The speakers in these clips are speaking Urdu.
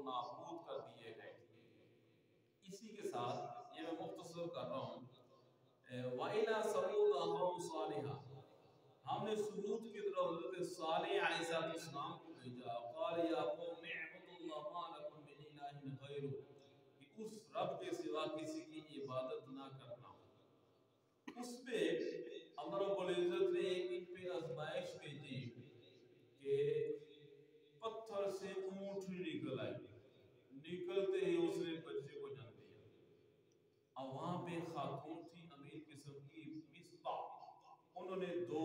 وہ نابود کر دیے گئے۔ اسی کے ساتھ یہ میں مختصر کر رہا ہوں، وَإِلَىٰ ثَمُودَ أَخَاهُمْ صَالِحًا، ہم نے سمود کی طرف حضرت صالح علیہ السلام کو بھیجا، قال یا قوم اعبدوا اللہ ما لکم من الہ غیرہ، کہ اس رب کے سوا کسی کی عبادت نہ کرنا۔ اس پہ اللہ رب العزت نے ایک ان پہ آزمائش بھیجی کہ پتھر سے اونٹ نکل آئی، نکلتے ہی اس نے بچے کو جنم دیا۔ اب وہاں پہ خاتون تھی امیر قسم کی مصباح، انہوں نے دو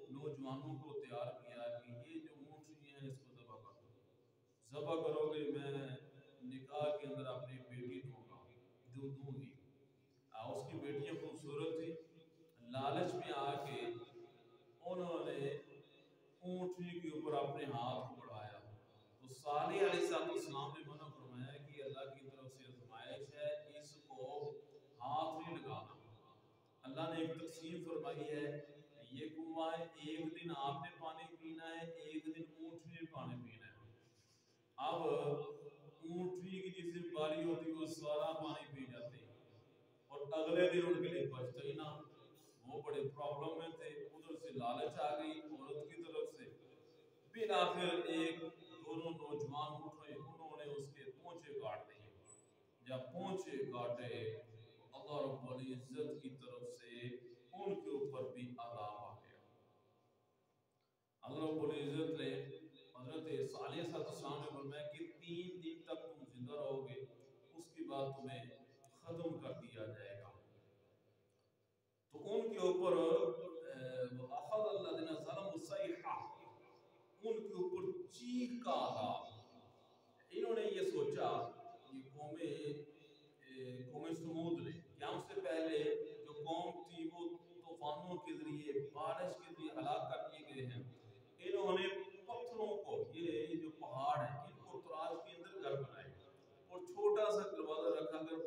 نوجوانوں کو تیار کیا کہ یہ جو اونٹنی ہے اس کو ذبح کر دو، ذبح کرو گے میں نکاح کے اندر اپنی بیٹی دوں گی۔ اس کی بیٹیاں خوبصورت تھی، لالچ میں آ کے انہوں نے اونٹنی کے اوپر اپنے ہاتھ کو بڑھایا، تو صالح علیہ السلام نے منع فرمایا کہ اللہ کی طرف سے آزمائش ہے، اس کو ہاتھ نہیں لگانا۔ اللہ نے ایک تقسیم فرمائی ہے، یہ کنواں ہے، ایک دن آپ نے پانی پینا ہے، ایک دن اونٹنی نے پانی پینا ہے۔ اب اونٹنی کی جس دن باری ہوتی وہ سارا پانی پی جاتی، اور اگلے دن ان کے لیے بچتا ہی نہ، وہ بڑے پرابلم میں تھے۔ ادھر سے لالچ آ گئی عورت کی طرف سے، بالآخر ایک دونوں نوجوان اٹھے، انہوں نے اس کے پونچھے کاٹ دیے۔ جب پونچھے کاٹے اللہ رب العزت کی طرف سے ان کے اوپر بھی عذاب آ گیا۔ اللہ رب العزت نے حضرت صالح علیہ السلام نے فرمایا کہ 3 دن تک تم زندہ رہو گے، اس کے بعد تمہیں ختم کر دیا جائے گا۔ تو ان کے اوپر اخذ الذین ظلموا الصیحہ، ان کے اوپر چیخ کا عذاب۔ انہوں نے یہ سوچا، یہ قوم سمود نے، کہ ہم سے پہلے جو قوم تھی وہ طوفانوں کے ذریعے، بارش کے ذریعے ہلاک کر دیے گئے ہیں۔ انہوں نے پتھروں کو، یہ جو پہاڑ ہیں ان کو تراش کے اندر گھر بنائے، اور چھوٹا سا دروازہ رکھا، اگر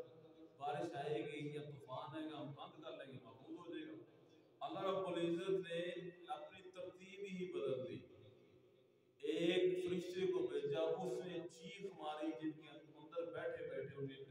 بارش آئے گی یا طوفان آئے گا ہم بند کر لیں گے، محفوظ ہو جائے گا۔ اللہ رب العزت نے اپنی ترتیب ہی بدل دی، ایک فرشتے کو بھیجا، اس نے چیخ ماری، جن کے اندر بیٹھے بیٹھے انہیں